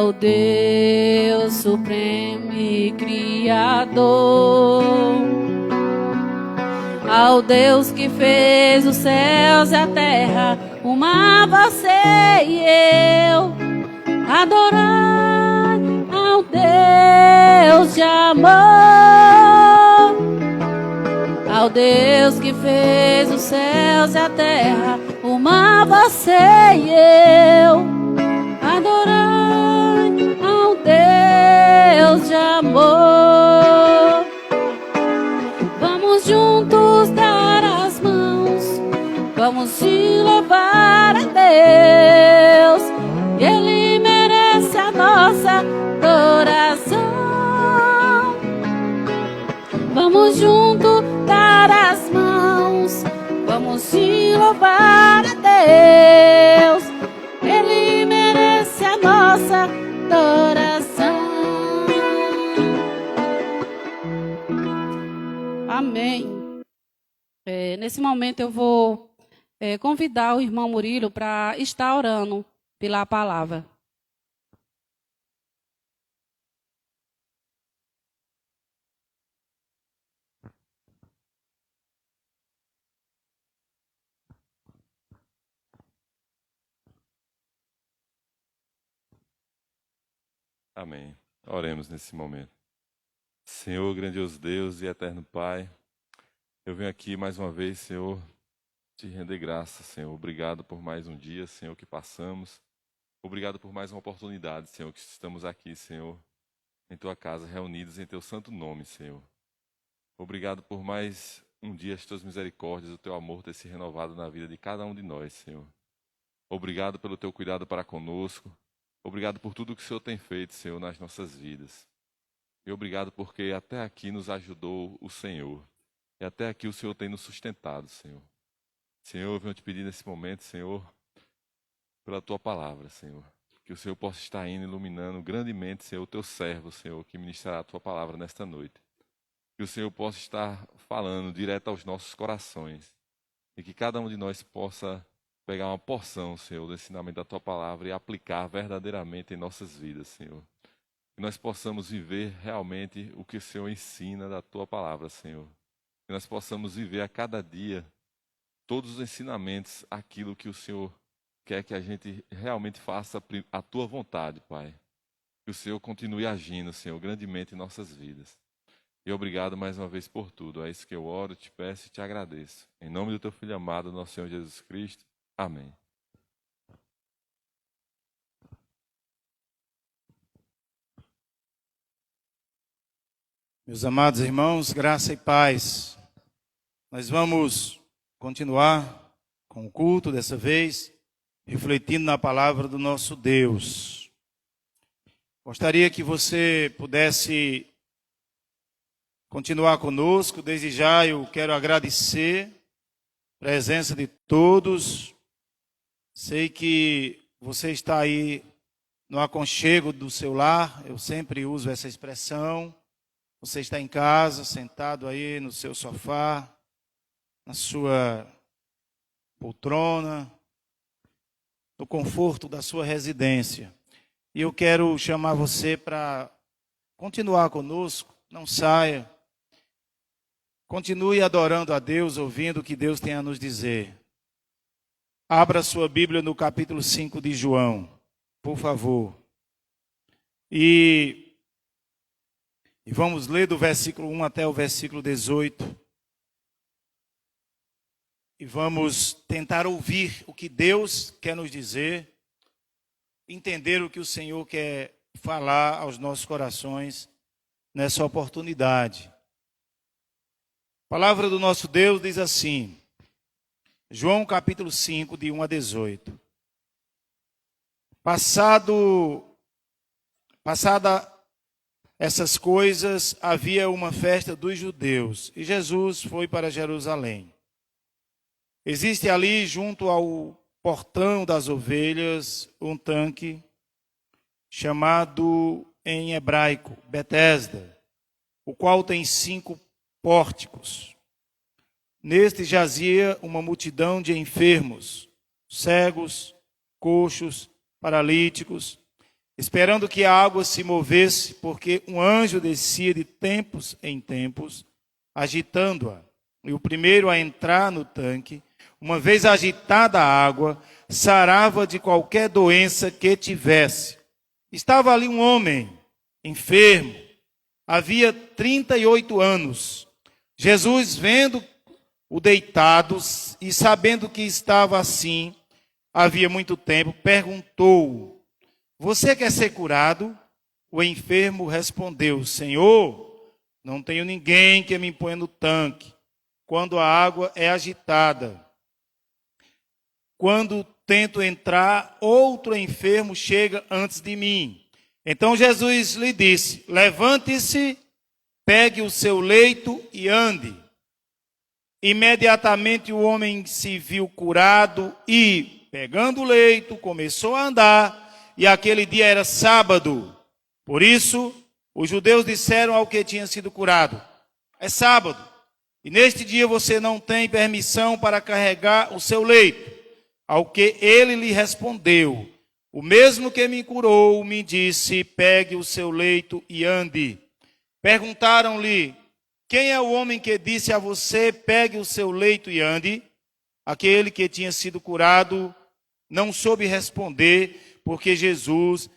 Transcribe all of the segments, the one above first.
ao Deus Supremo e Criador, ao Deus que fez os céus e a terra, o mar, você e eu, adorar ao Deus de amor, ao Deus que fez os céus e a terra, o mar, você e eu, adorar ao Deus de amor. Vamos juntos dar as mãos, vamos te louvar a Deus, Ele merece a nossa adoração. Vamos juntos dar as mãos, vamos te louvar a Deus, Ele merece a nossa adoração. Amém. Nesse momento eu vou convidar o irmão Murilo para estar orando pela palavra. Amém. Oremos nesse momento. Senhor, grandioso Deus e eterno Pai, eu venho aqui mais uma vez, Senhor, te render graça, Senhor. Obrigado por mais um dia, Senhor, que passamos. Obrigado por mais uma oportunidade, Senhor, que estamos aqui, Senhor, em Tua casa, reunidos em Teu santo nome, Senhor. Obrigado por mais um dia, as Tuas misericórdias, o Teu amor ter se renovado na vida de cada um de nós, Senhor. Obrigado pelo Teu cuidado para conosco. Obrigado por tudo que o Senhor tem feito, Senhor, nas nossas vidas. E obrigado porque até aqui nos ajudou o Senhor. E até aqui o Senhor tem nos sustentado, Senhor. Senhor, eu venho te pedir nesse momento, Senhor, pela Tua palavra, Senhor. Que o Senhor possa estar indo iluminando grandemente, Senhor, o Teu servo, Senhor, que ministrará a Tua palavra nesta noite. Que o Senhor possa estar falando direto aos nossos corações. E que cada um de nós possa pegar uma porção, Senhor, do ensinamento da Tua palavra e aplicar verdadeiramente em nossas vidas, Senhor. Que nós possamos viver realmente o que o Senhor ensina da Tua palavra, Senhor. Que nós possamos viver a cada dia todos os ensinamentos, aquilo que o Senhor quer que a gente realmente faça a Tua vontade, Pai. Que o Senhor continue agindo, Senhor, grandemente em nossas vidas. E obrigado mais uma vez por tudo. É isso que eu oro, te peço e te agradeço. Em nome do Teu Filho amado, nosso Senhor Jesus Cristo. Amém. Meus amados irmãos, graça e paz. Nós vamos continuar com o culto dessa vez, refletindo na palavra do nosso Deus. Gostaria que você pudesse continuar conosco. Desde já eu quero agradecer a presença de todos. Sei que você está aí no aconchego do seu lar, eu sempre uso essa expressão. Você está em casa, sentado aí no seu sofá, na sua poltrona, no conforto da sua residência. E eu quero chamar você para continuar conosco, não saia. Continue adorando a Deus, ouvindo o que Deus tem a nos dizer. Abra sua Bíblia no capítulo 5 de João, por favor. E vamos ler do versículo 1 até o versículo 18. E vamos tentar ouvir o que Deus quer nos dizer, entender o que o Senhor quer falar aos nossos corações nessa oportunidade. A palavra do nosso Deus diz assim, João capítulo 5, de 1 a 18. Passada essas coisas, havia uma festa dos judeus, e Jesus foi para Jerusalém. Existe ali, junto ao portão das ovelhas, um tanque, chamado em hebraico Betesda, o qual tem 5 pórticos. Neste jazia uma multidão de enfermos, cegos, coxos, paralíticos, esperando que a água se movesse, porque um anjo descia de tempos em tempos, agitando-a. E o primeiro a entrar no tanque, uma vez agitada a água, sarava de qualquer doença que tivesse. Estava ali um homem enfermo, havia 38 anos. Jesus, vendo-o deitado e sabendo que estava assim havia muito tempo, perguntou: você quer ser curado? O enfermo respondeu: Senhor, não tenho ninguém que me ponha no tanque quando a água é agitada. Quando tento entrar, outro enfermo chega antes de mim. Então Jesus lhe disse: levante-se, pegue o seu leito e ande. Imediatamente o homem se viu curado e, pegando o leito, começou a andar. E aquele dia era sábado. Por isso, os judeus disseram ao que tinha sido curado: é sábado, e neste dia você não tem permissão para carregar o seu leito. Ao que ele lhe respondeu: o mesmo que me curou me disse: pegue o seu leito e ande. Perguntaram-lhe: quem é o homem que disse a você: pegue o seu leito e ande? Aquele que tinha sido curado não soube responder, porque Jesus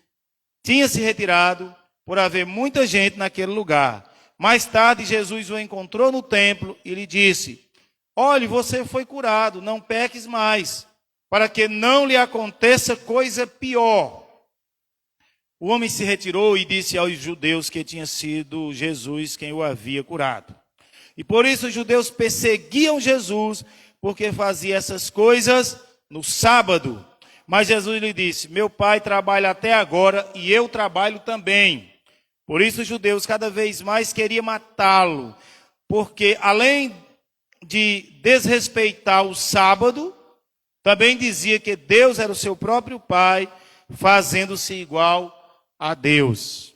tinha se retirado por haver muita gente naquele lugar. Mais tarde, Jesus o encontrou no templo e lhe disse: olhe, você foi curado, não peques mais, para que não lhe aconteça coisa pior. O homem se retirou e disse aos judeus que tinha sido Jesus quem o havia curado. E por isso os judeus perseguiam Jesus, porque fazia essas coisas no sábado. Mas Jesus lhe disse: meu pai trabalha até agora e eu trabalho também. Por isso os judeus cada vez mais queriam matá-lo, porque além de desrespeitar o sábado, também dizia que Deus era o seu próprio pai, fazendo-se igual a Deus.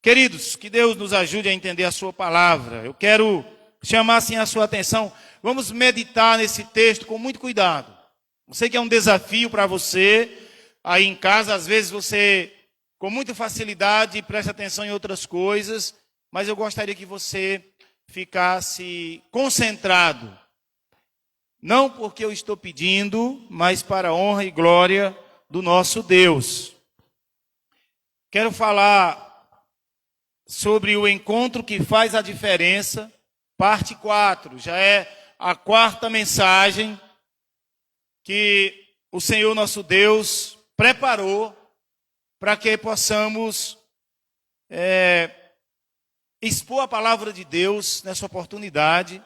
Queridos, que Deus nos ajude a entender a sua palavra. Eu quero chamar assim a sua atenção. Vamos meditar nesse texto com muito cuidado. Eu sei que é um desafio para você, aí em casa, às vezes você, com muita facilidade, presta atenção em outras coisas, mas eu gostaria que você ficasse concentrado, não porque eu estou pedindo, mas para a honra e glória do nosso Deus. Quero falar sobre o encontro que faz a diferença, parte 4, já é a quarta mensagem que o Senhor nosso Deus preparou para que possamos expor a palavra de Deus nessa oportunidade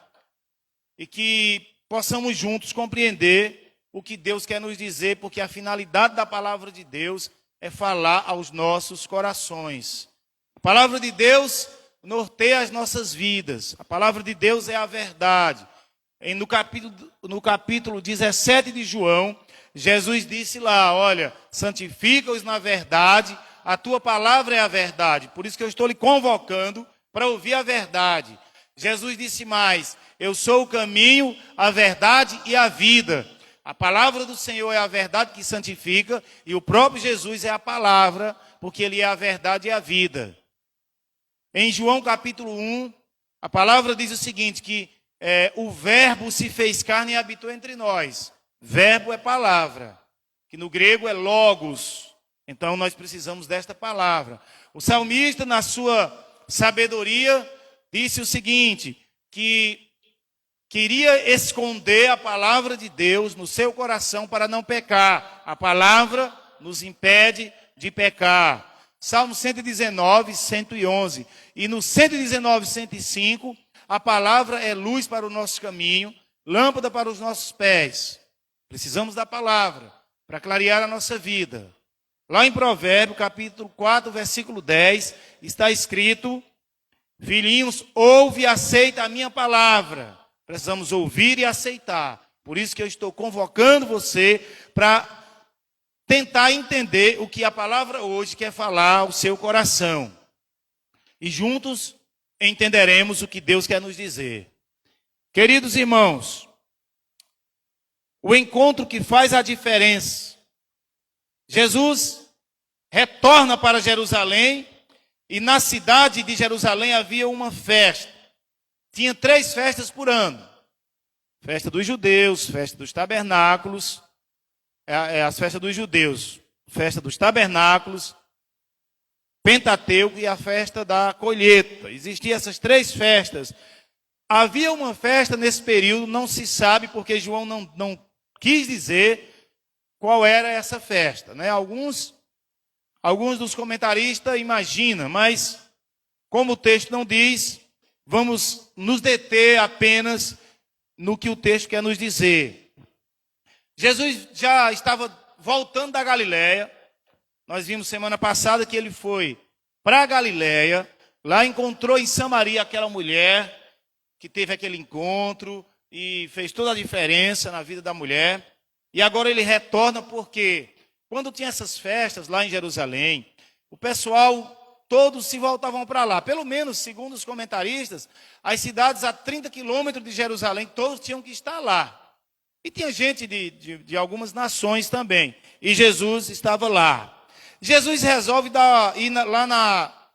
e que possamos juntos compreender o que Deus quer nos dizer, porque a finalidade da palavra de Deus é falar aos nossos corações. A palavra de Deus norteia as nossas vidas. A palavra de Deus é a verdade. No capítulo 17 de João, Jesus disse lá: olha, santifica-os na verdade, a tua palavra é a verdade. Por isso que eu estou lhe convocando para ouvir a verdade. Jesus disse mais: eu sou o caminho, a verdade e a vida. A palavra do Senhor é a verdade que santifica, e o próprio Jesus é a palavra, porque ele é a verdade e a vida. Em João capítulo 1, a palavra diz o seguinte, que o verbo se fez carne e habitou entre nós. Verbo é palavra, que no grego é logos. Então nós precisamos desta palavra. O salmista, na sua sabedoria, disse o seguinte, que queria esconder a palavra de Deus no seu coração para não pecar. A palavra nos impede de pecar. Salmo 119, 111. E no 119, 105, a palavra é luz para o nosso caminho, lâmpada para os nossos pés. Precisamos da palavra para clarear a nossa vida. Lá em Provérbios, capítulo 4, versículo 10, está escrito: filhinhos, ouve e aceita a minha palavra. Precisamos ouvir e aceitar. Por isso que eu estou convocando você para tentar entender o que a palavra hoje quer falar ao seu coração. E juntos entenderemos o que Deus quer nos dizer. Queridos irmãos, o encontro que faz a diferença. Jesus retorna para Jerusalém, e na cidade de Jerusalém havia uma festa. Tinha 3 festas por ano. Festa dos judeus, festa dos tabernáculos, as festas dos judeus, festa dos tabernáculos, Pentateuco e a festa da colheita. Existiam essas 3 festas. Havia uma festa nesse período, não se sabe, porque João não quis dizer qual era essa festa, né? Alguns dos comentaristas imaginam, mas como o texto não diz, vamos nos deter apenas no que o texto quer nos dizer. Jesus já estava voltando da Galileia. Nós vimos semana passada que ele foi para a Galileia, lá encontrou em Samaria aquela mulher que teve aquele encontro e fez toda a diferença na vida da mulher. E agora ele retorna porque quando tinha essas festas lá em Jerusalém, o pessoal todos se voltavam para lá. Pelo menos, segundo os comentaristas, as cidades a 30 quilômetros de Jerusalém, todos tinham que estar lá. E tinha gente de algumas nações também. E Jesus estava lá. Jesus resolve ir lá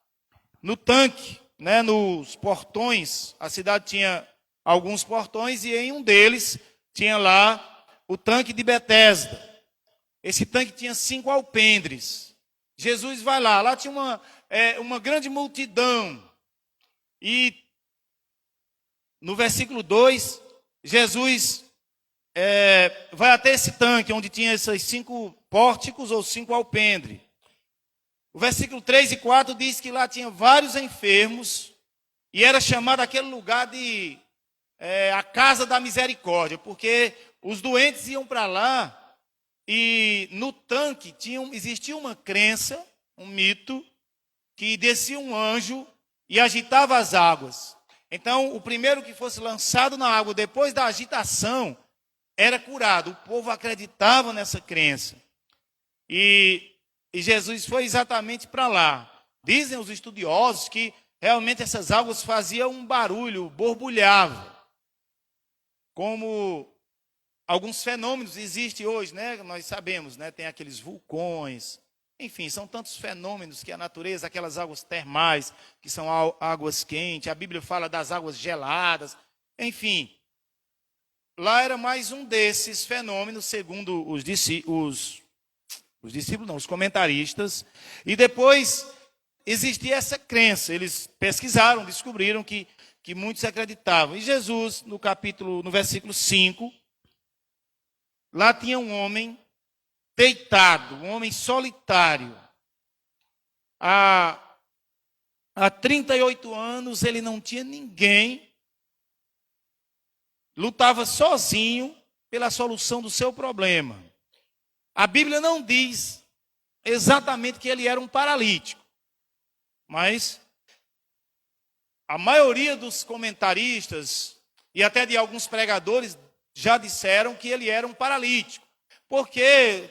no tanque, né, nos portões. A cidade tinha alguns portões e em um deles tinha lá o tanque de Betesda. Esse tanque tinha 5 alpendres. Jesus vai lá. Lá tinha uma grande multidão. E no versículo 2, Jesus vai até esse tanque, onde tinha esses 5 pórticos ou 5 alpendres. O versículo 3 e 4 diz que lá tinha vários enfermos. E era chamado aquele lugar de a casa da misericórdia. Porque os doentes iam para lá. E no tanque existia uma crença, um mito, que descia um anjo e agitava as águas. Então, o primeiro que fosse lançado na água, depois da agitação, era curado. O povo acreditava nessa crença. E Jesus foi exatamente para lá. Dizem os estudiosos que realmente essas águas faziam um barulho, borbulhavam. Como alguns fenômenos existem hoje, né? Nós sabemos, né? Tem aqueles vulcões. Enfim, são tantos fenômenos que a natureza, aquelas águas termais, que são águas quentes. A Bíblia fala das águas geladas. Enfim, lá era mais um desses fenômenos, segundo os discípulos, não, os comentaristas. E depois existia essa crença. Eles pesquisaram, descobriram que muitos acreditavam. E Jesus, no versículo 5, lá tinha um homem deitado, um homem solitário. Há 38 anos ele não tinha ninguém. Lutava sozinho pela solução do seu problema. A Bíblia não diz exatamente que ele era um paralítico. Mas a maioria dos comentaristas e até de alguns pregadores já disseram que ele era um paralítico. Porque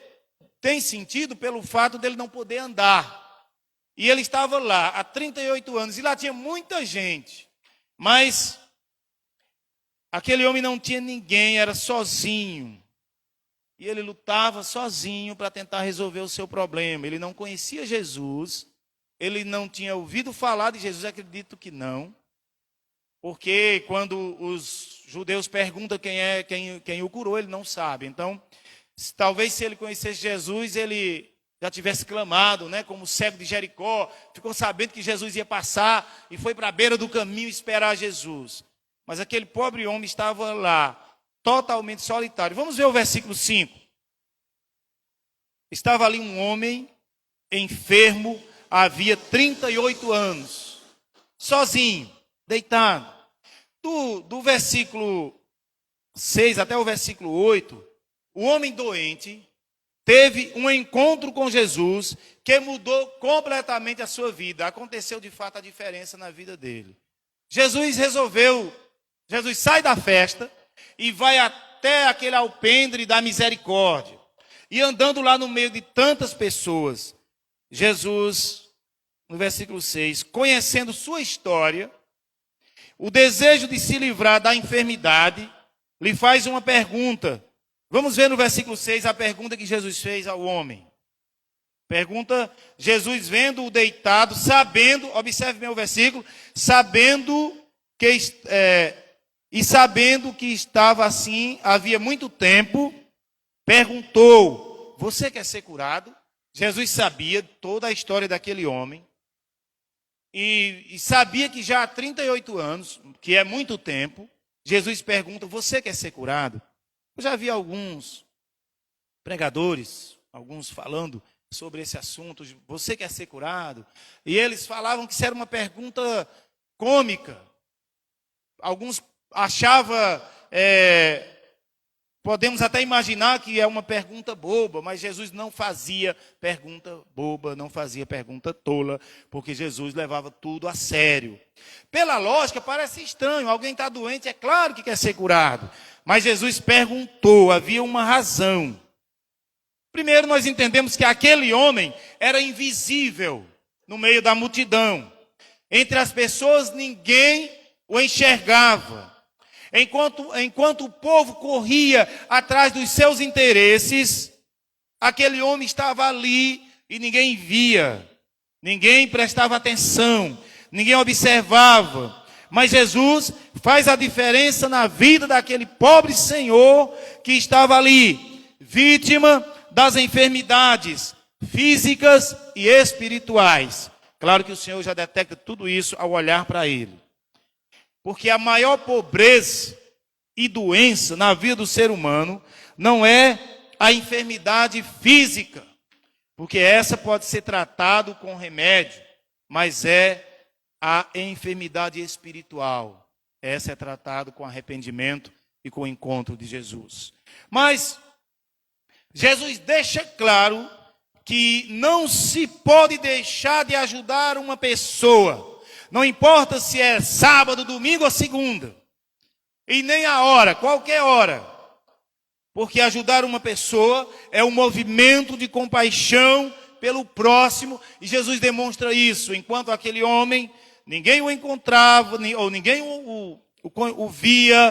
tem sentido pelo fato dele não poder andar. E ele estava lá há 38 anos e lá tinha muita gente. Mas aquele homem não tinha ninguém, era sozinho. E ele lutava sozinho para tentar resolver o seu problema. Ele não conhecia Jesus. Ele não tinha ouvido falar de Jesus, acredito que não. Porque quando os judeus perguntam quem o curou, ele não sabe. Então, talvez se ele conhecesse Jesus, ele já tivesse clamado, né, como o cego de Jericó. Ficou sabendo que Jesus ia passar e foi para a beira do caminho esperar Jesus. Mas aquele pobre homem estava lá, totalmente solitário. Vamos ver o versículo 5. Estava ali um homem enfermo, havia 38 anos, sozinho, deitado. Do versículo 6 até o versículo 8, o homem doente teve um encontro com Jesus que mudou completamente a sua vida. Aconteceu de fato a diferença na vida dele. Jesus sai da festa e vai até aquele alpendre da misericórdia. E andando lá no meio de tantas pessoas, Jesus, no versículo 6, conhecendo sua história, o desejo de se livrar da enfermidade, lhe faz uma pergunta. Vamos ver no versículo 6 a pergunta que Jesus fez ao homem. Pergunta Jesus vendo-o deitado, sabendo, observe bem o versículo, sabendo que estava assim havia muito tempo, perguntou: você quer ser curado? Jesus sabia toda a história daquele homem e sabia que já há 38 anos, que é muito tempo, Jesus pergunta: você quer ser curado? Eu já vi alguns pregadores, alguns falando sobre esse assunto: você quer ser curado? E eles falavam que isso era uma pergunta cômica. Alguns achavam, podemos até imaginar que é uma pergunta boba, mas Jesus não fazia pergunta boba, não fazia pergunta tola, porque Jesus levava tudo a sério. Pela lógica, parece estranho, alguém está doente, é claro que quer ser curado. Mas Jesus perguntou, havia uma razão. Primeiro, nós entendemos que aquele homem era invisível no meio da multidão. Entre as pessoas, ninguém o enxergava. Enquanto o povo corria atrás dos seus interesses, aquele homem estava ali e ninguém via, ninguém prestava atenção, ninguém observava. Mas Jesus faz a diferença na vida daquele pobre senhor que estava ali, vítima das enfermidades físicas e espirituais. Claro que o Senhor já detecta tudo isso ao olhar para ele. Porque a maior pobreza e doença na vida do ser humano não é a enfermidade física, porque essa pode ser tratada com remédio, mas é a enfermidade espiritual. Essa é tratada com arrependimento e com o encontro de Jesus. Mas Jesus deixa claro que não se pode deixar de ajudar uma pessoa. Não importa se é sábado, domingo ou segunda. E nem a hora, qualquer hora. Porque ajudar uma pessoa é um movimento de compaixão pelo próximo. E Jesus demonstra isso. Enquanto aquele homem, ninguém o encontrava, ou ninguém o via.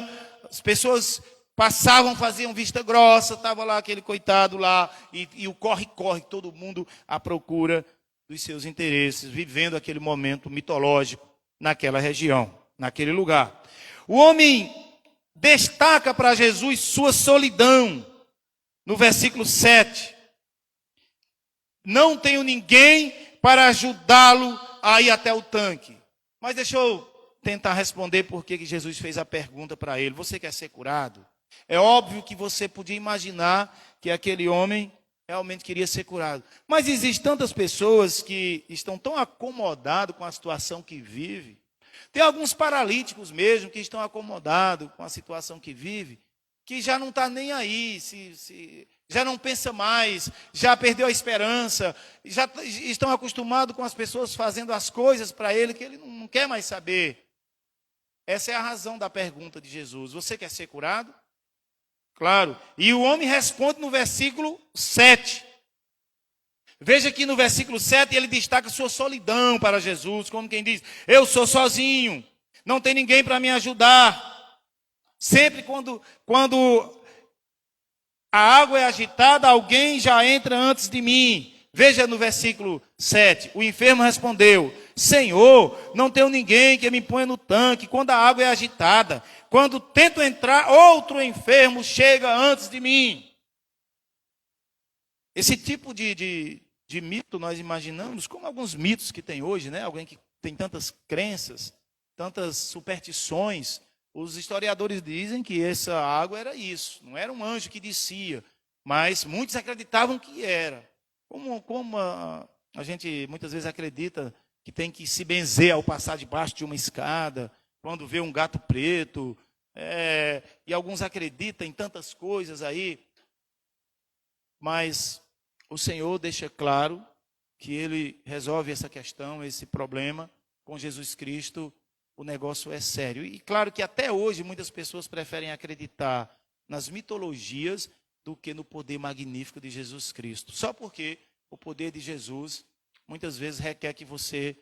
As pessoas passavam, faziam vista grossa. Estava lá aquele coitado lá. E o corre-corre, todo mundo à procura dos seus interesses, vivendo aquele momento mitológico naquela região, naquele lugar. O homem destaca para Jesus sua solidão, no versículo 7. Não tenho ninguém para ajudá-lo a ir até o tanque. Mas deixa eu tentar responder por que Jesus fez a pergunta para ele: você quer ser curado? É óbvio que você podia imaginar que aquele homem realmente queria ser curado. Mas existem tantas pessoas que estão tão acomodadas com a situação que vive. Tem alguns paralíticos mesmo que estão acomodados com a situação que vive, que já não está nem aí, já não pensa mais, já perdeu a esperança, já estão acostumados com as pessoas fazendo as coisas para ele que ele não quer mais saber. Essa é a razão da pergunta de Jesus: você quer ser curado? Claro. E o homem responde no versículo 7. Veja que no versículo 7 ele destaca sua solidão para Jesus, como quem diz: eu sou sozinho, não tem ninguém para me ajudar. Sempre quando a água é agitada, alguém já entra antes de mim. Veja no versículo 7, o enfermo respondeu: Senhor, não tenho ninguém que me ponha no tanque quando a água é agitada. Quando tento entrar, outro enfermo chega antes de mim. Esse tipo de mito nós imaginamos como alguns mitos que tem hoje, né? Alguém que tem tantas crenças, tantas superstições. Os historiadores dizem que essa água era isso, não era um anjo que descia, mas muitos acreditavam que era. Como a gente muitas vezes acredita que tem que se benzer ao passar debaixo de uma escada, quando vê um gato preto, e alguns acreditam em tantas coisas aí, mas o Senhor deixa claro que Ele resolve essa questão, esse problema, com Jesus Cristo. O negócio é sério. E claro que até hoje muitas pessoas preferem acreditar nas mitologias do que no poder magnífico de Jesus Cristo. Só porque o poder de Jesus muitas vezes requer que você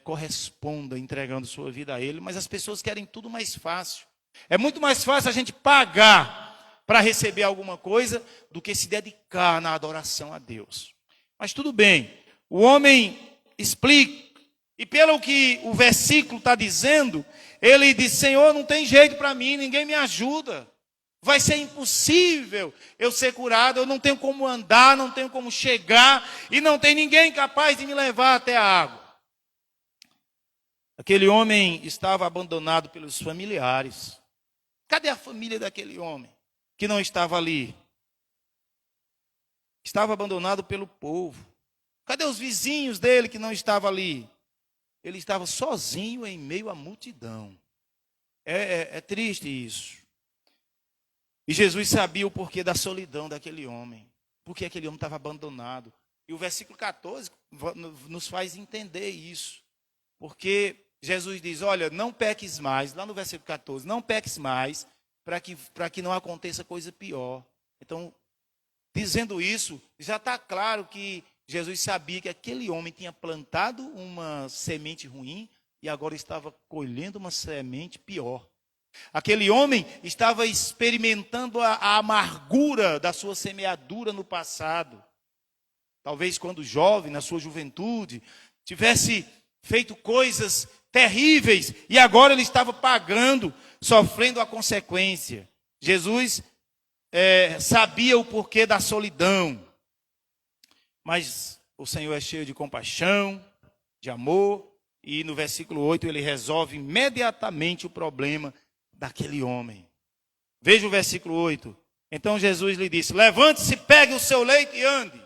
corresponda entregando sua vida a Ele, mas as pessoas querem tudo mais fácil. É muito mais fácil a gente pagar para receber alguma coisa do que se dedicar na adoração a Deus. Mas tudo bem. O homem explica. E pelo que o versículo está dizendo, ele diz: Senhor, não tem jeito para mim, ninguém me ajuda. Vai ser impossível eu ser curado, eu não tenho como andar, não tenho como chegar, e não tem ninguém capaz de me levar até a água. Aquele homem estava abandonado pelos familiares. Cadê a família daquele homem que não estava ali? Estava abandonado pelo povo. Cadê os vizinhos dele que não estavam ali? Ele estava sozinho em meio à multidão. É triste isso. E Jesus sabia o porquê da solidão daquele homem. Porque aquele homem estava abandonado. E o versículo 14 nos faz entender isso. Porque Jesus diz: olha, não peques mais. Lá no versículo 14, não peques mais, para que não aconteça coisa pior. Então, dizendo isso, já está claro que Jesus sabia que aquele homem tinha plantado uma semente ruim e agora estava colhendo uma semente pior. Aquele homem estava experimentando a amargura da sua semeadura no passado. Talvez quando jovem, na sua juventude, tivesse feito coisas terríveis e agora ele estava pagando, sofrendo a consequência. Jesus sabia o porquê da solidão. Mas o Senhor é cheio de compaixão, de amor, e no versículo 8 ele resolve imediatamente o problema daquele homem. Veja o versículo 8. Então Jesus lhe disse: levante-se, pegue o seu leito e ande.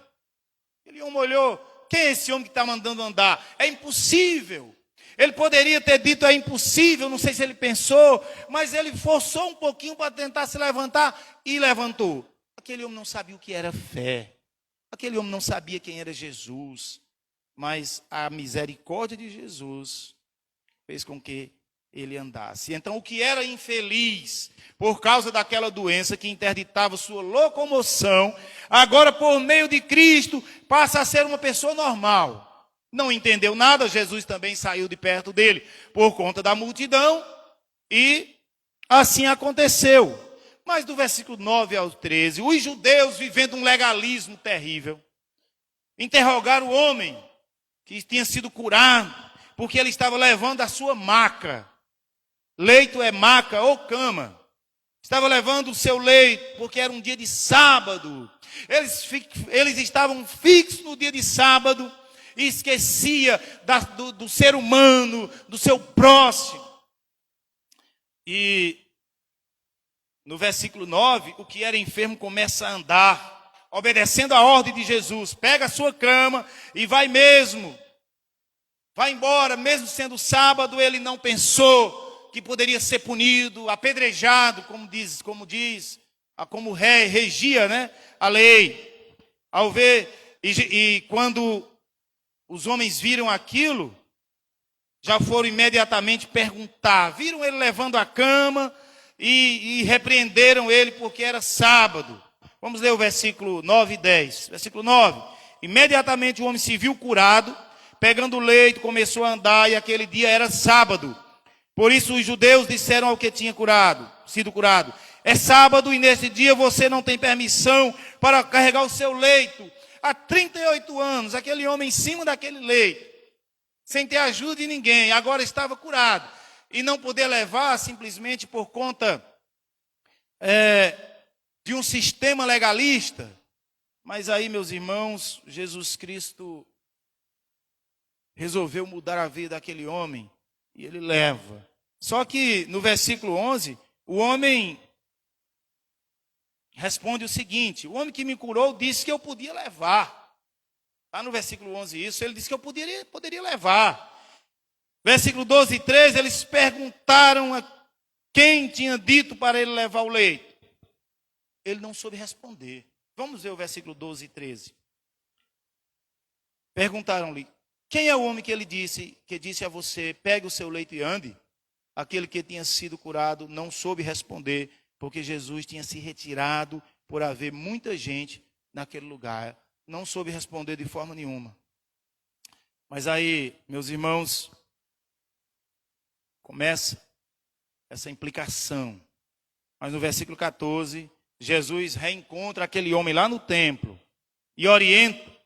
Ele olhou: quem é esse homem que está mandando andar? É impossível. Ele poderia ter dito: é impossível, não sei se ele pensou, mas ele forçou um pouquinho para tentar se levantar e levantou. Aquele homem não sabia o que era fé. Aquele homem não sabia quem era Jesus, mas a misericórdia de Jesus fez com que ele andasse. Então, o que era infeliz por causa daquela doença que interditava sua locomoção, agora por meio de Cristo passa a ser uma pessoa normal. Não entendeu nada, Jesus também saiu de perto dele por conta da multidão e assim aconteceu. Mas do versículo 9 ao 13, os judeus, vivendo um legalismo terrível, interrogaram o homem que tinha sido curado, porque ele estava levando a sua maca. Leito é maca ou cama. Estava levando o seu leito, porque era um dia de sábado. Eles estavam fixos no dia de sábado e esquecia do ser humano, do seu próximo. E no versículo 9, o que era enfermo começa a andar, obedecendo a ordem de Jesus. Pega a sua cama e vai mesmo. Vai embora, mesmo sendo sábado, ele não pensou que poderia ser punido, apedrejado, como regia, né, a lei. Ao ver, e quando os homens viram aquilo, já foram imediatamente perguntar. Viram ele levando a cama e repreenderam ele porque era sábado. Vamos ler o versículo 9 e 10. Versículo 9. Imediatamente o homem se viu curado, pegando o leito, começou a andar, e aquele dia era sábado. Por isso os judeus disseram ao que tinha sido curado: é sábado e nesse dia você não tem permissão para carregar o seu leito. Há 38 anos, aquele homem em cima daquele leito, sem ter ajuda de ninguém, agora estava curado. E não poder levar simplesmente por conta de um sistema legalista. Mas aí, meus irmãos, Jesus Cristo resolveu mudar a vida daquele homem e ele leva. Só que no versículo 11, o homem responde o seguinte: o homem que me curou disse que eu podia levar. Está no versículo 11 isso, ele disse que eu poderia levar. Versículo 12 e 13, eles perguntaram a quem tinha dito para ele levar o leito. Ele não soube responder. Vamos ver o versículo 12 e 13. Perguntaram-lhe: quem é o homem que disse a você: pegue o seu leito e ande? Aquele que tinha sido curado não soube responder, porque Jesus tinha se retirado por haver muita gente naquele lugar. Não soube responder de forma nenhuma. Mas aí, meus irmãos, começa essa implicação. Mas no versículo 14, Jesus reencontra aquele homem lá no templo e orienta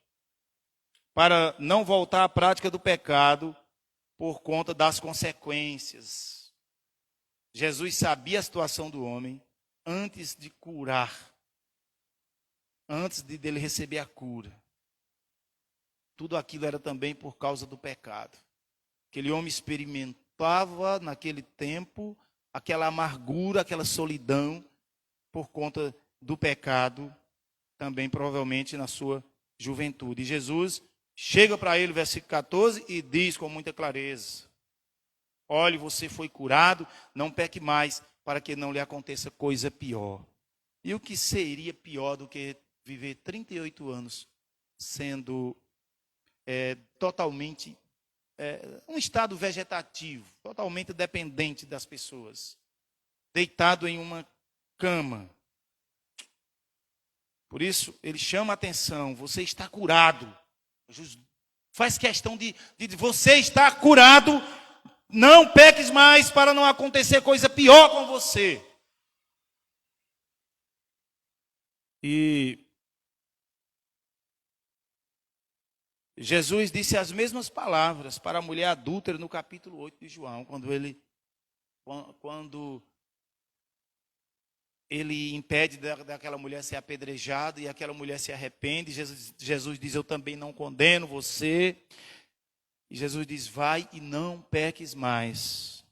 para não voltar à prática do pecado por conta das consequências. Jesus sabia a situação do homem antes de curar, antes dele receber a cura. Tudo aquilo era também por causa do pecado. Aquele homem experimentava naquele tempo aquela amargura, aquela solidão por conta do pecado, também provavelmente na sua juventude. E Jesus chega para ele, versículo 14, e diz com muita clareza: olhe, você foi curado, não peque mais, para que não lhe aconteça coisa pior. E o que seria pior do que viver 38 anos sendo totalmente um estado vegetativo, totalmente dependente das pessoas, deitado em uma cama. Por isso, ele chama a atenção: você está curado. Faz questão de você está curado, não peques mais para não acontecer coisa pior com você. E Jesus disse as mesmas palavras para a mulher adúltera no capítulo 8 de João, quando ele impede daquela mulher ser apedrejada e aquela mulher se arrepende. Jesus diz: eu também não condeno você. E Jesus diz: vai e não peques mais.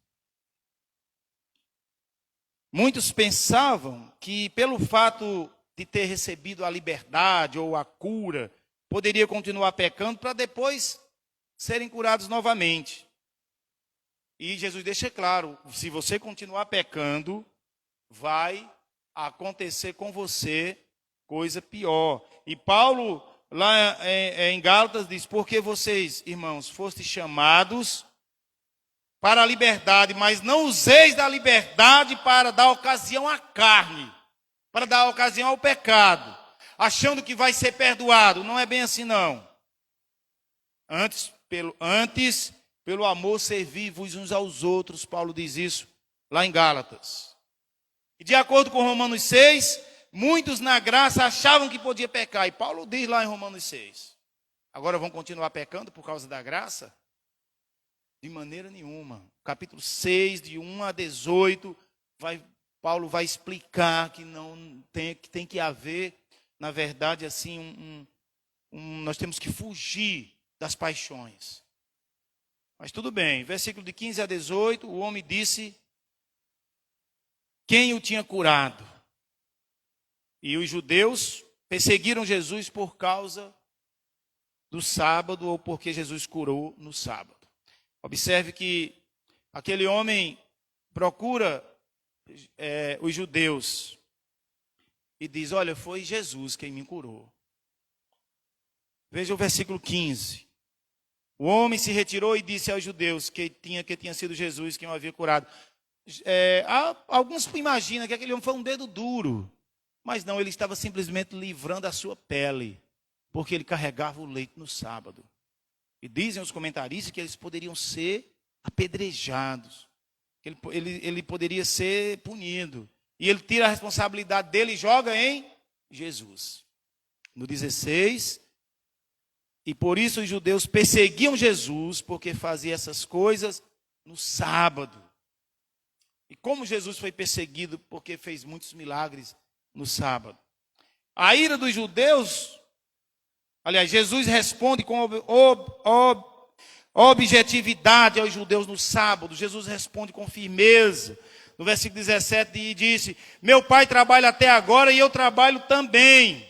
Muitos pensavam que pelo fato de ter recebido a liberdade ou a cura, poderia continuar pecando para depois serem curados novamente. E Jesus deixa claro: se você continuar pecando, vai acontecer com você coisa pior. E Paulo, lá em Gálatas, diz: porque vocês, irmãos, fostes chamados para a liberdade, mas não useis da liberdade para dar ocasião à carne, para dar ocasião ao pecado, achando que vai ser perdoado. Não é bem assim, não. Antes, pelo amor, servi-vos uns aos outros. Paulo diz isso lá em Gálatas. E de acordo com Romanos 6, muitos na graça achavam que podia pecar. E Paulo diz lá em Romanos 6. Agora vão continuar pecando por causa da graça? De maneira nenhuma. Capítulo 6, de 1 a 18, Paulo vai explicar que tem que haver, na verdade, assim, nós temos que fugir das paixões. Mas tudo bem, versículo de 15 a 18, o homem disse quem o tinha curado. E os judeus perseguiram Jesus por causa do sábado, ou porque Jesus curou no sábado. Observe que aquele homem procura os judeus e diz: olha, foi Jesus quem me curou. Veja o versículo 15. O homem se retirou e disse aos judeus que tinha sido Jesus quem o havia curado. Alguns imaginam que aquele homem foi um dedo duro, mas não, ele estava simplesmente livrando a sua pele, porque ele carregava o leite no sábado. E dizem os comentaristas que eles poderiam ser apedrejados, que ele poderia ser punido. E ele tira a responsabilidade dele e joga em Jesus. No 16, e por isso os judeus perseguiam Jesus, porque fazia essas coisas no sábado. E como Jesus foi perseguido porque fez muitos milagres no sábado. A ira dos judeus, aliás, Jesus responde com objetividade aos judeus no sábado. Jesus responde com firmeza. No versículo 17 disse: meu pai trabalha até agora e eu trabalho também.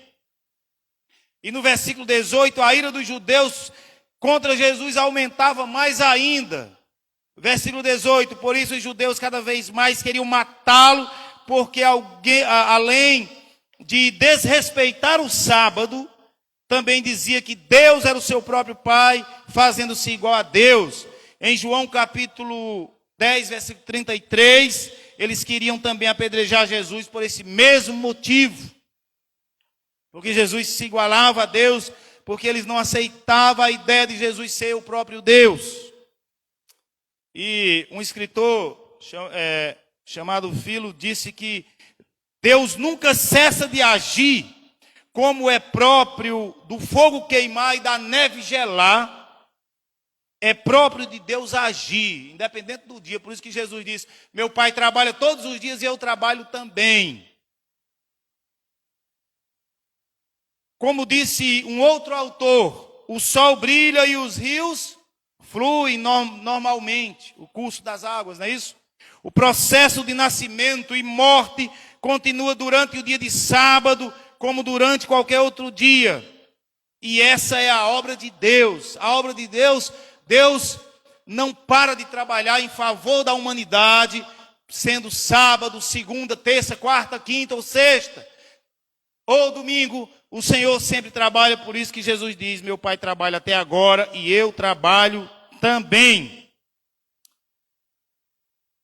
E no versículo 18, a ira dos judeus contra Jesus aumentava mais ainda. Versículo 18, por isso os judeus cada vez mais queriam matá-lo, porque além de desrespeitar o sábado, também dizia que Deus era o seu próprio Pai, fazendo-se igual a Deus. Em João capítulo 10, versículo 33, eles queriam também apedrejar Jesus por esse mesmo motivo. Porque Jesus se igualava a Deus, porque eles não aceitavam a ideia de Jesus ser o próprio Deus. E um escritor chamado Filo disse que Deus nunca cessa de agir como é próprio do fogo queimar e da neve gelar, é próprio de Deus agir, independente do dia. Por isso que Jesus disse: meu Pai trabalha todos os dias e eu trabalho também. Como disse um outro autor, o sol brilha e os rios fluem normalmente, o curso das águas, não é isso? O processo de nascimento e morte continua durante o dia de sábado, como durante qualquer outro dia. E essa é a obra de Deus. A obra de Deus, Deus não para de trabalhar em favor da humanidade, sendo sábado, segunda, terça, quarta, quinta ou sexta, ou domingo. O Senhor sempre trabalha, por isso que Jesus diz: meu Pai trabalha até agora e eu trabalho também.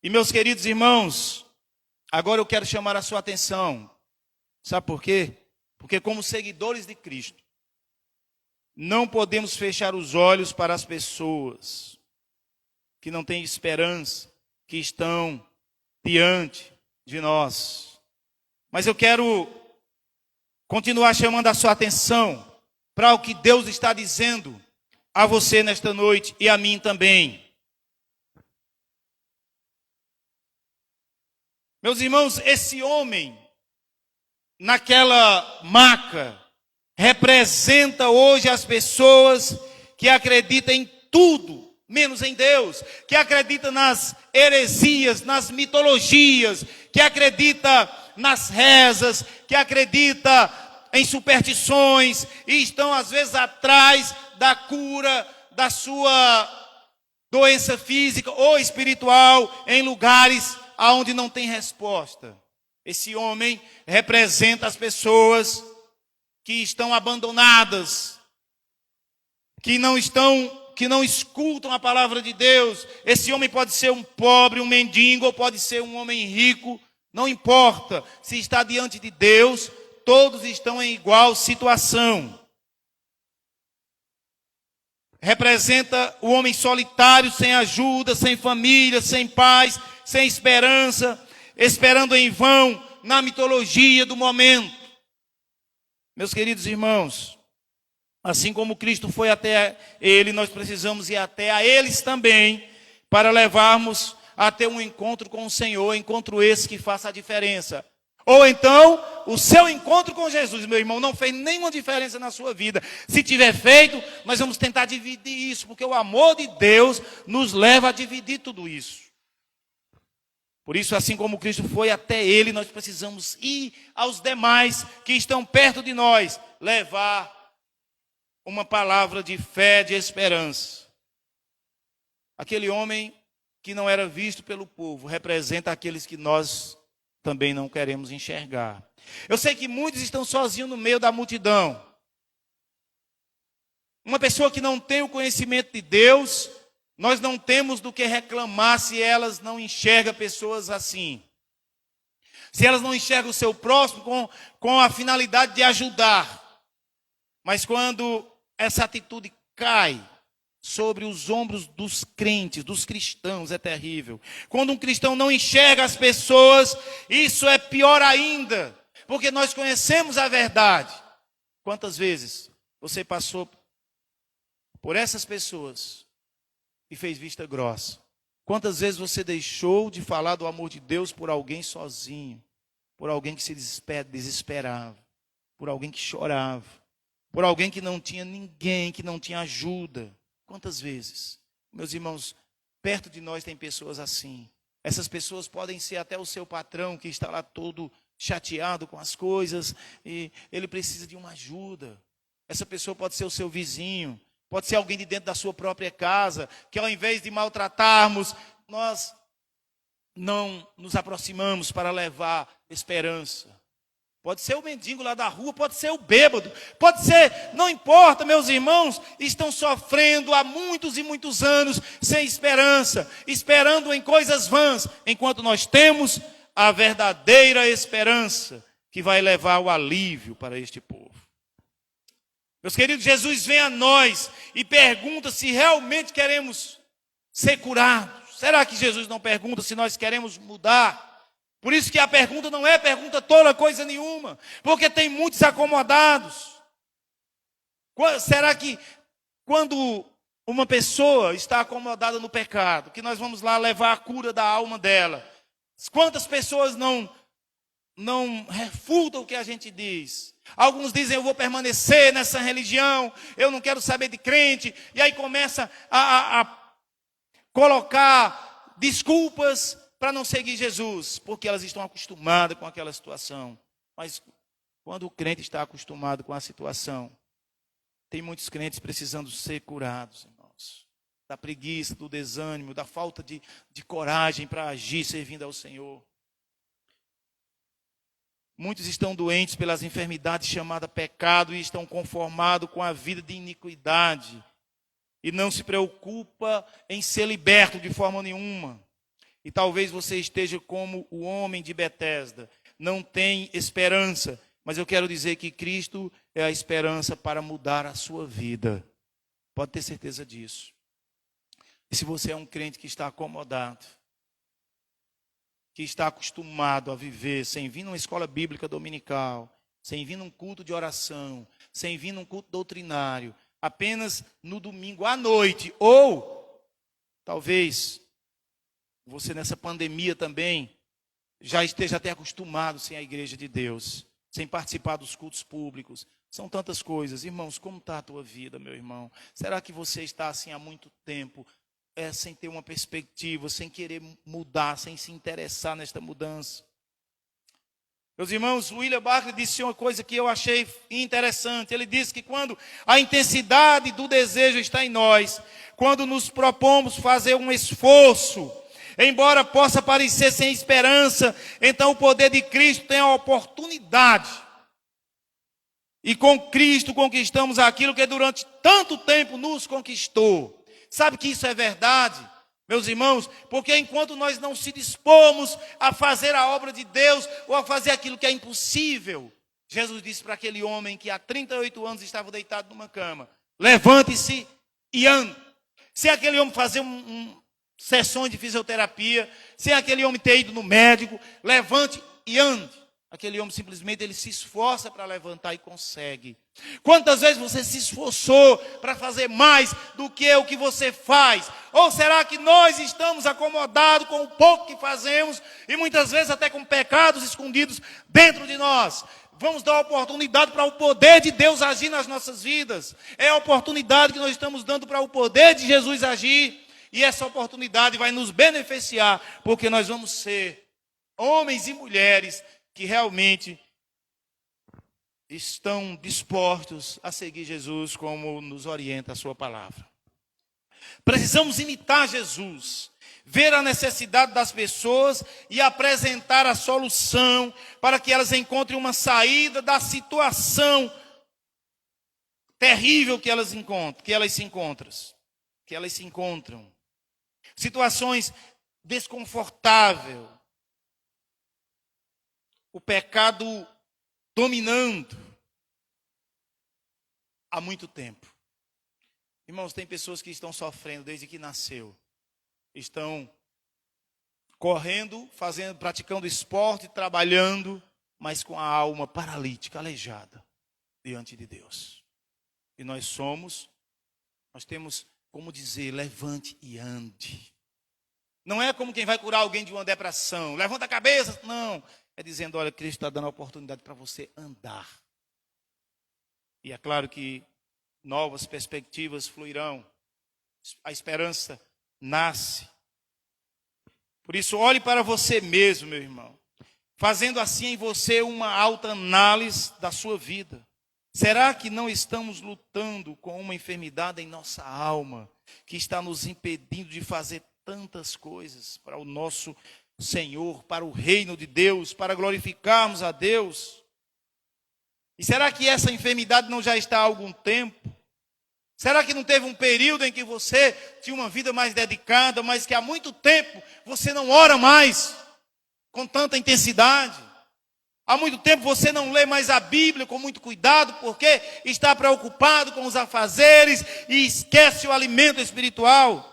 E meus queridos irmãos, agora eu quero chamar a sua atenção. Sabe por quê? Porque como seguidores de Cristo, não podemos fechar os olhos para as pessoas que não têm esperança, que estão diante de nós. Mas eu quero continuar chamando a sua atenção para o que Deus está dizendo a você nesta noite e a mim também. Meus irmãos, esse homem naquela maca representa hoje as pessoas que acreditam em tudo, menos em Deus, que acreditam nas heresias, nas mitologias, que acreditam nas rezas, que acreditam em superstições e estão às vezes atrás da cura da sua doença física ou espiritual em lugares aonde não tem resposta. Esse homem representa as pessoas que estão abandonadas, que não escutam a palavra de Deus. Esse homem pode ser um pobre, um mendigo, ou pode ser um homem rico, não importa. Se está diante de Deus, todos estão em igual situação. Representa o homem solitário, sem ajuda, sem família, sem paz, sem esperança, esperando em vão na mitologia do momento. Meus queridos irmãos, assim como Cristo foi até ele, nós precisamos ir até a eles também, para levarmos a ter um encontro com o Senhor, encontro esse que faça a diferença. Ou então, o seu encontro com Jesus, meu irmão, não fez nenhuma diferença na sua vida. Se tiver feito, nós vamos tentar dividir isso, porque o amor de Deus nos leva a dividir tudo isso. Por isso, assim como Cristo foi até ele, nós precisamos ir aos demais que estão perto de nós, levar uma palavra de fé, de esperança. Aquele homem que não era visto pelo povo representa aqueles que nós também não queremos enxergar. Eu sei que muitos estão sozinhos no meio da multidão. Uma pessoa que não tem o conhecimento de Deus, nós não temos do que reclamar se elas não enxergam pessoas assim. Se elas não enxergam o seu próximo com a finalidade de ajudar. Mas quando essa atitude cai sobre os ombros dos crentes, dos cristãos, é terrível. Quando um cristão não enxerga as pessoas, isso é pior ainda, porque nós conhecemos a verdade. Quantas vezes você passou por essas pessoas e fez vista grossa? Quantas vezes você deixou de falar do amor de Deus por alguém sozinho, por alguém que se desesperava, por alguém que chorava, por alguém que não tinha ninguém, que não tinha ajuda? Quantas vezes? Meus irmãos, perto de nós tem pessoas assim. Essas pessoas podem ser até o seu patrão, que está lá todo chateado com as coisas e ele precisa de uma ajuda. Essa pessoa pode ser o seu vizinho, pode ser alguém de dentro da sua própria casa, que ao invés de maltratarmos, nós não nos aproximamos para levar esperança. Pode ser o mendigo lá da rua, pode ser o bêbado, pode ser, não importa, meus irmãos, estão sofrendo há muitos e muitos anos sem esperança, esperando em coisas vãs, enquanto nós temos a verdadeira esperança que vai levar o alívio para este povo. Meus queridos, Jesus vem a nós e pergunta se realmente queremos ser curados. Será que Jesus não pergunta se nós queremos mudar? Por isso que a pergunta não é pergunta tola, coisa nenhuma. Porque tem muitos acomodados. Será que quando uma pessoa está acomodada no pecado, que nós vamos lá levar a cura da alma dela, quantas pessoas não refutam o que a gente diz? Alguns dizem, eu vou permanecer nessa religião, eu não quero saber de crente, e aí começa a colocar desculpas para não seguir Jesus, porque elas estão acostumadas com aquela situação. Mas quando o crente está acostumado com a situação, tem muitos crentes precisando ser curados, irmãos. Da preguiça, do desânimo, da falta de coragem para agir servindo ao Senhor. Muitos estão doentes pelas enfermidades chamadas pecado e estão conformados com a vida de iniquidade. E não se preocupa em ser liberto de forma nenhuma. E talvez você esteja como o homem de Betesda. Não tem esperança. Mas eu quero dizer que Cristo é a esperança para mudar a sua vida. Pode ter certeza disso. E se você é um crente que está acomodado, que está acostumado a viver sem vir numa escola bíblica dominical, sem vir num culto de oração, sem vir num culto doutrinário, apenas no domingo à noite, ou talvez você nessa pandemia também já esteja até acostumado sem a igreja de Deus, sem participar dos cultos públicos. São tantas coisas. Irmãos, como está a tua vida, meu irmão? Será que você está assim há muito tempo, sem ter uma perspectiva, sem querer mudar, sem se interessar nesta mudança? Meus irmãos, William Barclay disse uma coisa que eu achei interessante. Ele disse que quando a intensidade do desejo está em nós, quando nos propomos fazer um esforço, embora possa parecer sem esperança, então o poder de Cristo tem a oportunidade. E com Cristo conquistamos aquilo que durante tanto tempo nos conquistou. Sabe que isso é verdade, meus irmãos? Porque enquanto nós não se dispomos a fazer a obra de Deus, ou a fazer aquilo que é impossível, Jesus disse para aquele homem que há 38 anos estava deitado numa cama, levante-se e ande. Se aquele homem fazer sessões de fisioterapia, sem aquele homem ter ido no médico, levante e ande. Aquele homem simplesmente ele se esforça para levantar e consegue. Quantas vezes você se esforçou para fazer mais do que o que você faz? Ou será que nós estamos acomodados com o pouco que fazemos e muitas vezes até com pecados escondidos dentro de nós? Vamos dar oportunidade para o poder de Deus agir nas nossas vidas. É a oportunidade que nós estamos dando para o poder de Jesus agir. E essa oportunidade vai nos beneficiar, porque nós vamos ser homens e mulheres que realmente estão dispostos a seguir Jesus como nos orienta a sua palavra. Precisamos imitar Jesus, ver a necessidade das pessoas e apresentar a solução para que elas encontrem uma saída da situação terrível que elas se encontram. Situações desconfortáveis. O pecado dominando há muito tempo. Irmãos, tem pessoas que estão sofrendo desde que nasceu. Estão correndo, praticando esporte, trabalhando, mas com a alma paralítica, aleijada diante de Deus. E nós temos como dizer, levante e ande. Não é como quem vai curar alguém de uma depressão. Levanta a cabeça, não. É dizendo, olha, Cristo está dando a oportunidade para você andar. E é claro que novas perspectivas fluirão. A esperança nasce. Por isso, olhe para você mesmo, meu irmão. Fazendo assim em você uma alta análise da sua vida. Será que não estamos lutando com uma enfermidade em nossa alma, que está nos impedindo de fazer tantas coisas para o nosso Senhor, para o reino de Deus, para glorificarmos a Deus? E será que essa enfermidade não já está há algum tempo? Será que não teve um período em que você tinha uma vida mais dedicada, mas que há muito tempo você não ora mais com tanta intensidade? Há muito tempo você não lê mais a Bíblia com muito cuidado, porque está preocupado com os afazeres e esquece o alimento espiritual?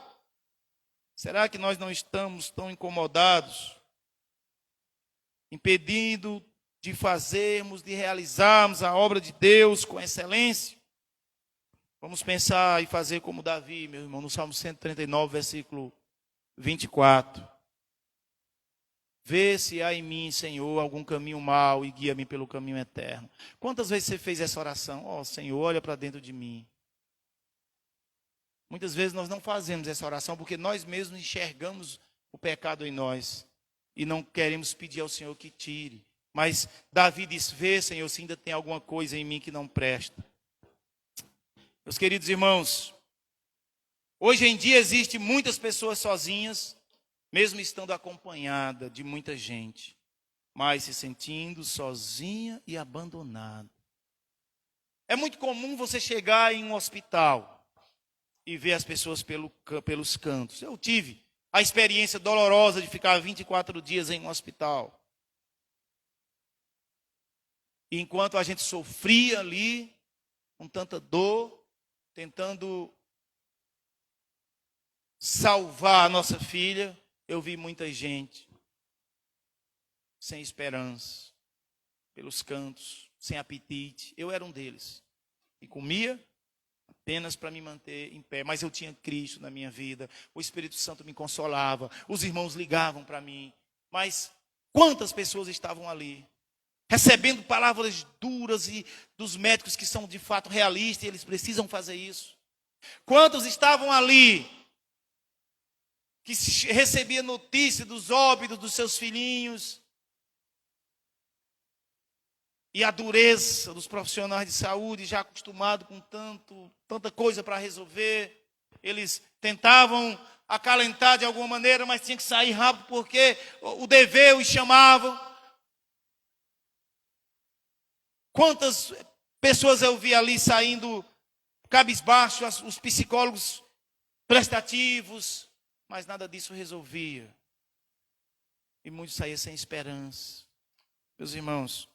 Será que nós não estamos tão incomodados impedindo de fazermos, de realizarmos a obra de Deus com excelência. Vamos pensar e fazer como Davi, meu irmão, no Salmo 139, versículo 24. Vê se há em mim, Senhor, algum caminho mau e guia-me pelo caminho eterno. Quantas vezes você fez essa oração? Ó, Senhor, olha para dentro de mim. Muitas vezes nós não fazemos essa oração porque nós mesmos enxergamos o pecado em nós e não queremos pedir ao Senhor que tire. Mas Davi diz, vê, Senhor, se ainda tem alguma coisa em mim que não presta. Meus queridos irmãos, hoje em dia existem muitas pessoas sozinhas, mesmo estando acompanhada de muita gente, mas se sentindo sozinha e abandonada. É muito comum você chegar em um hospital e ver as pessoas pelos cantos. Eu tive a experiência dolorosa de ficar 24 dias em um hospital. E enquanto a gente sofria ali, com tanta dor, tentando salvar a nossa filha, eu vi muita gente sem esperança, pelos cantos, sem apetite. Eu era um deles. E comia apenas para me manter em pé. Mas eu tinha Cristo na minha vida. O Espírito Santo me consolava. Os irmãos ligavam para mim. Mas quantas pessoas estavam ali? Recebendo palavras duras e dos médicos que são de fato realistas. E eles precisam fazer isso. Quantos estavam ali que recebia notícia dos óbitos dos seus filhinhos, e a dureza dos profissionais de saúde, já acostumados com tanta coisa para resolver, eles tentavam acalentar de alguma maneira, mas tinha que sair rápido porque o dever os chamava. Quantas pessoas eu vi ali saindo cabisbaixo, os psicólogos prestativos, mas nada disso resolvia. E muitos saíam sem esperança. Meus irmãos,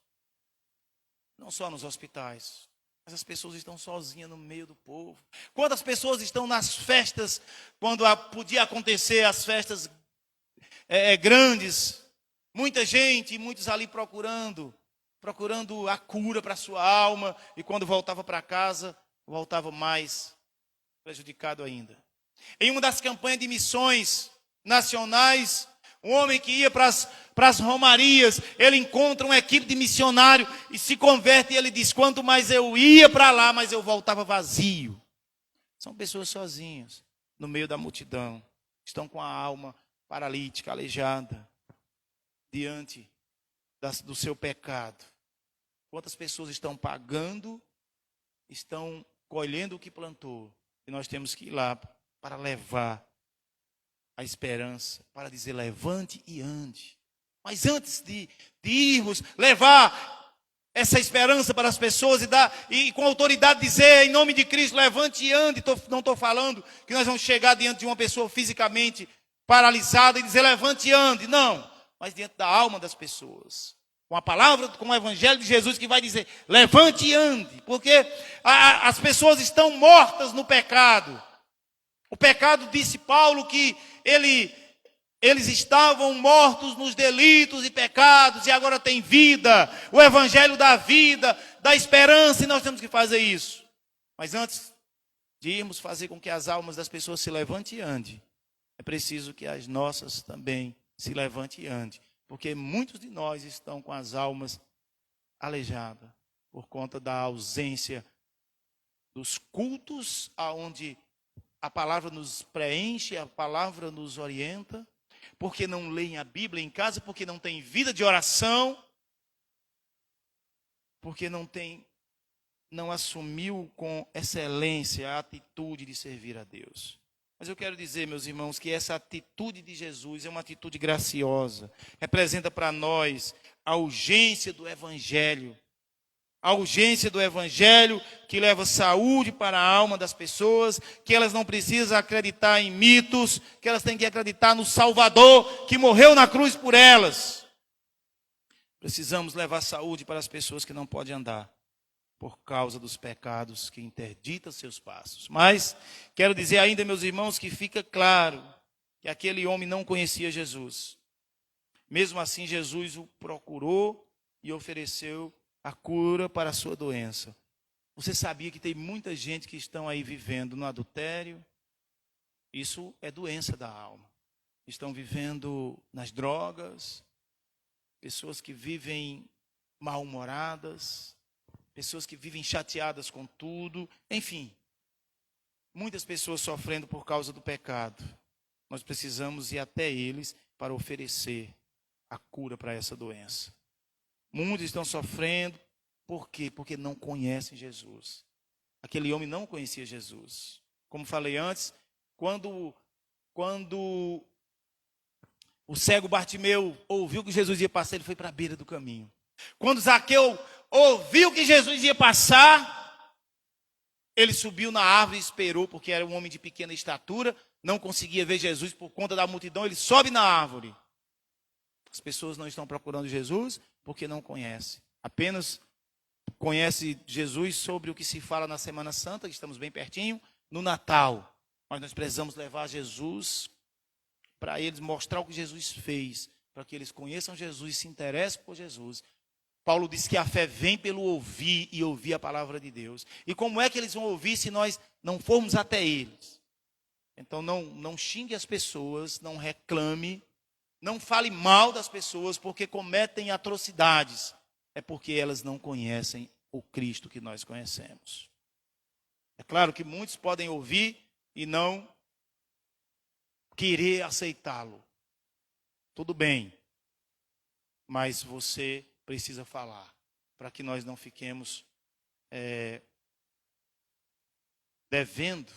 não só nos hospitais, mas as pessoas estão sozinhas no meio do povo. Quantas pessoas estão nas festas, quando podia acontecer as festas grandes, muita gente, muitos ali procurando a cura para a sua alma, e quando voltava para casa, voltava mais prejudicado ainda. Em uma das campanhas de missões nacionais, um homem que ia para as romarias, ele encontra uma equipe de missionário e se converte, e ele diz, quanto mais eu ia para lá, mais eu voltava vazio. São pessoas sozinhas, no meio da multidão, estão com a alma paralítica, aleijada, diante do seu pecado. Quantas pessoas estão pagando, estão colhendo o que plantou, e nós temos que ir lá para levar a esperança, para dizer, levante e ande. Mas antes de irmos levar essa esperança para as pessoas e com autoridade dizer, em nome de Cristo, levante e ande, não estou falando que nós vamos chegar diante de uma pessoa fisicamente paralisada e dizer, levante e ande, não, mas diante da alma das pessoas, com a palavra, com o evangelho de Jesus que vai dizer, levante e ande, porque as pessoas estão mortas no pecado. O pecado, disse Paulo, que eles estavam mortos nos delitos e pecados e agora tem vida. O evangelho da vida, da esperança, e nós temos que fazer isso. Mas antes de irmos fazer com que as almas das pessoas se levantem e andem, é preciso que as nossas também se levantem e andem. Porque muitos de nós estão com as almas aleijadas por conta da ausência dos cultos aonde a palavra nos preenche, a palavra nos orienta, porque não leem a Bíblia em casa, porque não tem vida de oração, porque não assumiu com excelência a atitude de servir a Deus. Mas eu quero dizer, meus irmãos, que essa atitude de Jesus é uma atitude graciosa, representa para nós a urgência do Evangelho. A urgência do Evangelho que leva saúde para a alma das pessoas, que elas não precisam acreditar em mitos, que elas têm que acreditar no Salvador que morreu na cruz por elas. Precisamos levar saúde para as pessoas que não podem andar por causa dos pecados que interditam seus passos. Mas quero dizer ainda, meus irmãos, que fica claro que aquele homem não conhecia Jesus. Mesmo assim, Jesus o procurou e ofereceu a cura para a sua doença. Você sabia que tem muita gente que estão aí vivendo no adultério? Isso é doença da alma. Estão vivendo nas drogas, pessoas que vivem mal-humoradas, pessoas que vivem chateadas com tudo, enfim. Muitas pessoas sofrendo por causa do pecado. Nós precisamos ir até eles para oferecer a cura para essa doença. Muitos estão sofrendo, por quê? Porque não conhecem Jesus. Aquele homem não conhecia Jesus. Como falei antes, quando o cego Bartimeu ouviu que Jesus ia passar, ele foi para a beira do caminho. Quando Zaqueu ouviu que Jesus ia passar, ele subiu na árvore e esperou, porque era um homem de pequena estatura, não conseguia ver Jesus por conta da multidão, ele sobe na árvore. As pessoas não estão procurando Jesus porque não conhecem. Apenas conhece Jesus sobre o que se fala na Semana Santa, que estamos bem pertinho, no Natal. Mas nós precisamos levar Jesus para eles, mostrar o que Jesus fez, para que eles conheçam Jesus e se interessem por Jesus. Paulo disse que a fé vem pelo ouvir e ouvir a palavra de Deus. E como é que eles vão ouvir se nós não formos até eles? Então não xingue as pessoas, não reclame, não fale mal das pessoas porque cometem atrocidades. É porque elas não conhecem o Cristo que nós conhecemos. É claro que muitos podem ouvir e não querer aceitá-lo. Tudo bem. Mas você precisa falar, para que nós não fiquemos devendo,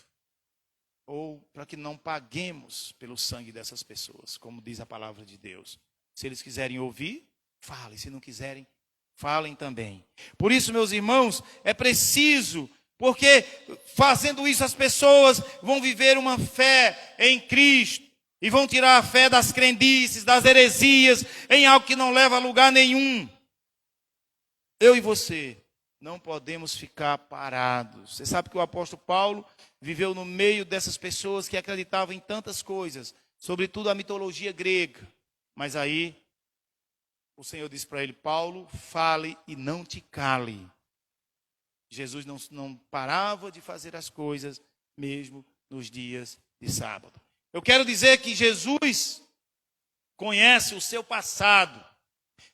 ou para que não paguemos pelo sangue dessas pessoas, como diz a palavra de Deus. Se eles quiserem ouvir, falem. Se não quiserem, falem também. Por isso, meus irmãos, é preciso, porque fazendo isso as pessoas vão viver uma fé em Cristo e vão tirar a fé das crendices, das heresias, em algo que não leva a lugar nenhum. Eu e você não podemos ficar parados. Você sabe que o apóstolo Paulo viveu no meio dessas pessoas que acreditavam em tantas coisas, sobretudo a mitologia grega. Mas aí o Senhor disse para ele: Paulo, fale e não te cale. Jesus não parava de fazer as coisas, mesmo nos dias de sábado. Eu quero dizer que Jesus conhece o seu passado,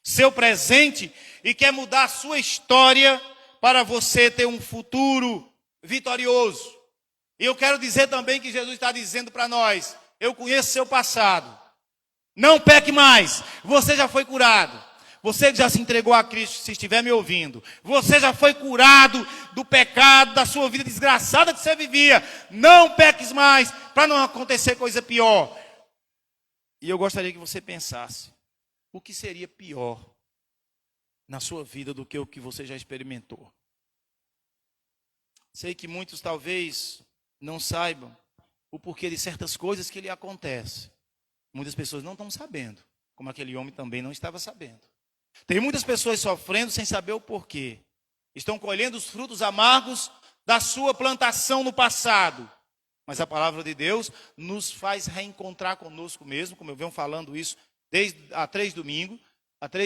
seu presente, e quer mudar a sua história para você ter um futuro vitorioso. E eu quero dizer também que Jesus está dizendo para nós: eu conheço seu passado, não peque mais, você já foi curado. Você que já se entregou a Cristo, se estiver me ouvindo, você já foi curado do pecado, da sua vida desgraçada que você vivia. Não peques mais, para não acontecer coisa pior. E eu gostaria que você pensasse: o que seria pior na sua vida do que o que você já experimentou? Sei que muitos talvez não saibam o porquê de certas coisas que lhe acontecem. Muitas pessoas não estão sabendo, como aquele homem também não estava sabendo. Tem muitas pessoas sofrendo sem saber o porquê. Estão colhendo os frutos amargos da sua plantação no passado. Mas a palavra de Deus nos faz reencontrar conosco mesmo, como eu venho falando isso há 3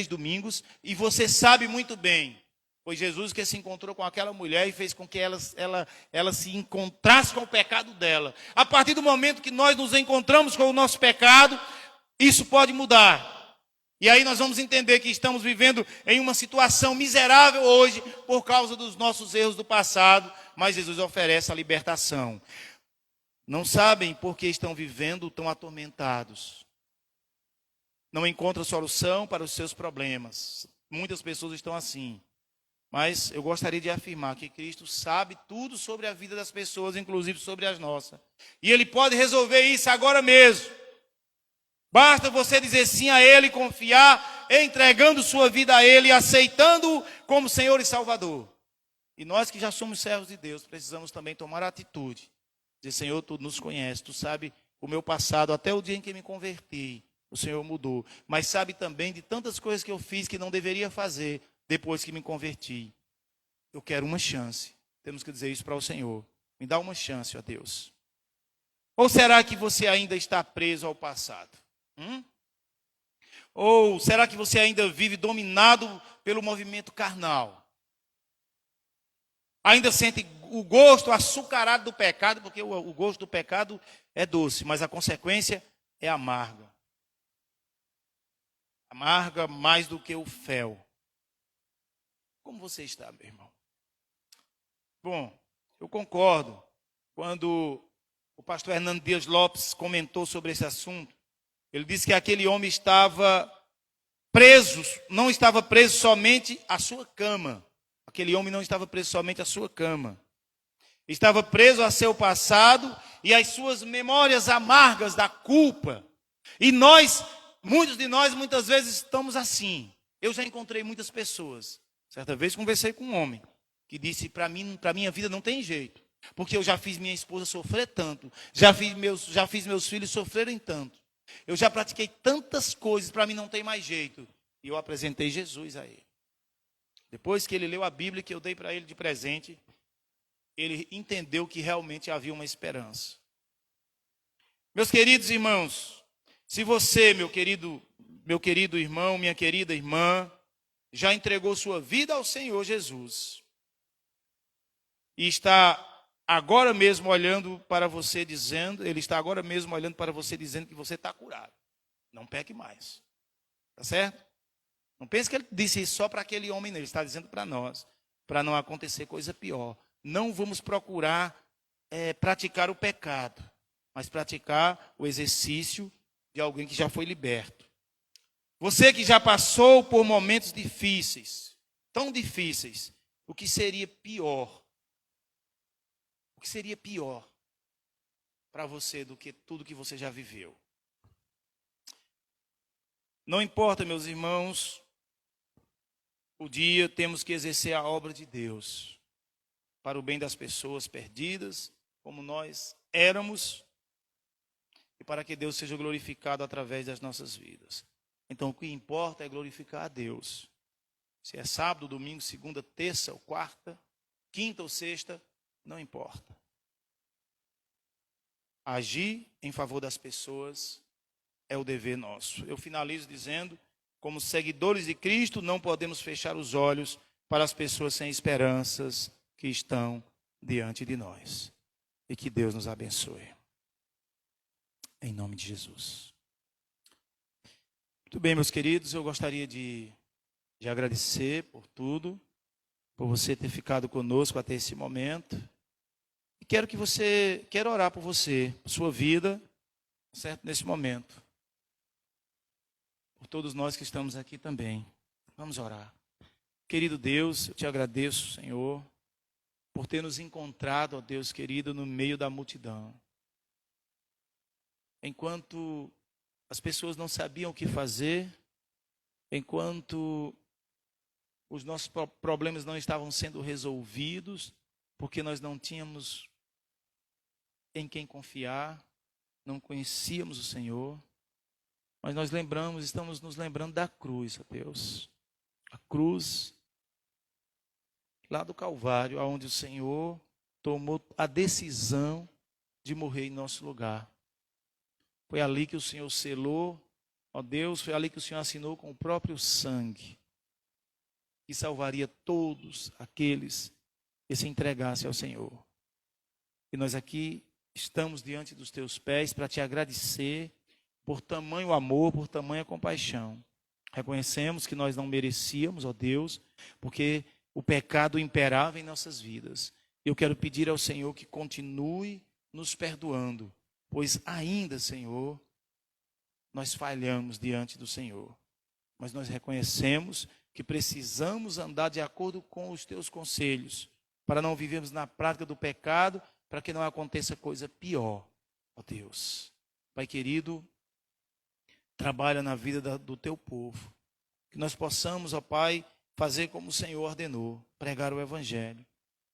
domingos, e você sabe muito bem, foi Jesus que se encontrou com aquela mulher e fez com que ela se encontrasse com o pecado dela. A partir do momento que nós nos encontramos com o nosso pecado, isso pode mudar. E aí nós vamos entender que estamos vivendo em uma situação miserável hoje por causa dos nossos erros do passado, mas Jesus oferece a libertação. Não sabem por que estão vivendo tão atormentados. Não encontram solução para os seus problemas. Muitas pessoas estão assim. Mas eu gostaria de afirmar que Cristo sabe tudo sobre a vida das pessoas, inclusive sobre as nossas. E Ele pode resolver isso agora mesmo. Basta você dizer sim a Ele, confiar, entregando sua vida a Ele, aceitando-o como Senhor e Salvador. E nós que já somos servos de Deus, precisamos também tomar atitude. Dizer: Senhor, Tu nos conheces, Tu sabe o meu passado, até o dia em que me converti, o Senhor mudou. Mas sabe também de tantas coisas que eu fiz que não deveria fazer depois que me converti. Eu quero uma chance. Temos que dizer isso para o Senhor. Me dá uma chance, ó Deus. Ou será que você ainda está preso ao passado? Ou será que você ainda vive dominado pelo movimento carnal? Ainda sente o gosto açucarado do pecado, porque o gosto do pecado é doce, mas a consequência é amarga. Amarga mais do que o fel. Como você está, meu irmão? Bom, eu concordo. Quando o pastor Hernando Dias Lopes comentou sobre esse assunto, ele disse que aquele homem estava preso, não estava preso somente à sua cama. Aquele homem não estava preso somente à sua cama. Estava preso a seu passado e às suas memórias amargas da culpa. E nós, muitos de nós, muitas vezes estamos assim. Eu já encontrei muitas pessoas. Certa vez conversei com um homem que disse, para minha vida não tem jeito. Porque eu já fiz minha esposa sofrer tanto. Já fiz meus filhos sofrerem tanto. Eu já pratiquei tantas coisas, para mim não tem mais jeito. E eu apresentei Jesus a ele. Depois que ele leu a Bíblia que eu dei para ele de presente, ele entendeu que realmente havia uma esperança. Meus queridos irmãos, se você, meu querido irmão, minha querida irmã, já entregou sua vida ao Senhor Jesus e está agora mesmo olhando para você dizendo, ele está agora mesmo olhando para você dizendo que você está curado. Não peque mais. Tá certo? Não pense que ele disse isso só para aquele homem, não. Ele está dizendo para nós, para não acontecer coisa pior. Não vamos procurar praticar o pecado, mas praticar o exercício de alguém que já foi liberto. Você que já passou por momentos difíceis, tão difíceis, o que seria pior? O que seria pior para você do que tudo que você já viveu? Não importa, meus irmãos, o dia temos que exercer a obra de Deus para o bem das pessoas perdidas, como nós éramos, e para que Deus seja glorificado através das nossas vidas. Então, o que importa é glorificar a Deus. Se é sábado, domingo, segunda, terça ou quarta, quinta ou sexta, não importa. Agir em favor das pessoas é o dever nosso. Eu finalizo dizendo, como seguidores de Cristo, não podemos fechar os olhos para as pessoas sem esperanças que estão diante de nós. E que Deus nos abençoe. Em nome de Jesus. Muito bem, meus queridos, eu gostaria de agradecer por tudo, por você ter ficado conosco até esse momento. E quero orar por você, por sua vida, certo? Nesse momento. Por todos nós que estamos aqui também. Vamos orar. Querido Deus, eu te agradeço, Senhor, por ter nos encontrado, ó Deus querido, no meio da multidão. Enquanto as pessoas não sabiam o que fazer, enquanto os nossos problemas não estavam sendo resolvidos, porque nós não tínhamos em quem confiar, não conhecíamos o Senhor, mas nós estamos nos lembrando da cruz, ó Deus. A cruz lá do Calvário, onde o Senhor tomou a decisão de morrer em nosso lugar. Foi ali que o Senhor selou, ó Deus, foi ali que o Senhor assinou com o próprio sangue, que salvaria todos aqueles que se entregassem ao Senhor. E nós aqui estamos diante dos teus pés para te agradecer por tamanho amor, por tamanha compaixão. Reconhecemos que nós não merecíamos, ó Deus, porque o pecado imperava em nossas vidas. Eu quero pedir ao Senhor que continue nos perdoando, pois ainda, Senhor, nós falhamos diante do Senhor. Mas nós reconhecemos que precisamos andar de acordo com os teus conselhos, para não vivermos na prática do pecado, para que não aconteça coisa pior, ó Deus. Pai querido, trabalha na vida do teu povo. Que nós possamos, ó Pai, fazer como o Senhor ordenou, pregar o Evangelho,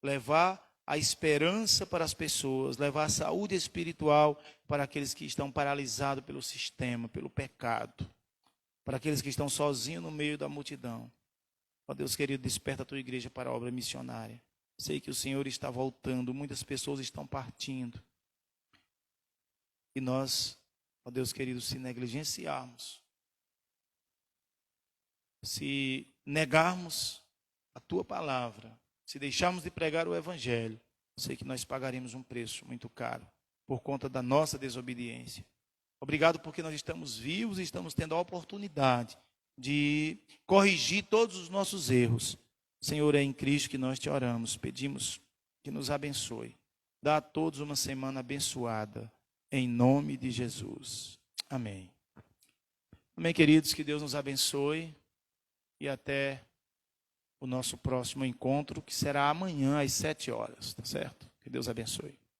levar a esperança para as pessoas, levar a saúde espiritual para aqueles que estão paralisados pelo sistema, pelo pecado, para aqueles que estão sozinhos no meio da multidão. Ó Deus querido, desperta a tua igreja para a obra missionária. Sei que o Senhor está voltando, muitas pessoas estão partindo. E nós, ó Deus querido, se negligenciarmos, se negarmos a tua palavra, se deixarmos de pregar o evangelho, sei que nós pagaremos um preço muito caro por conta da nossa desobediência. Obrigado porque nós estamos vivos e estamos tendo a oportunidade de corrigir todos os nossos erros. Senhor, é em Cristo que nós te oramos, pedimos que nos abençoe. Dá a todos uma semana abençoada, em nome de Jesus. Amém. Amém, queridos, que Deus nos abençoe e até o nosso próximo encontro, que será amanhã às 7 horas, tá certo? Que Deus abençoe.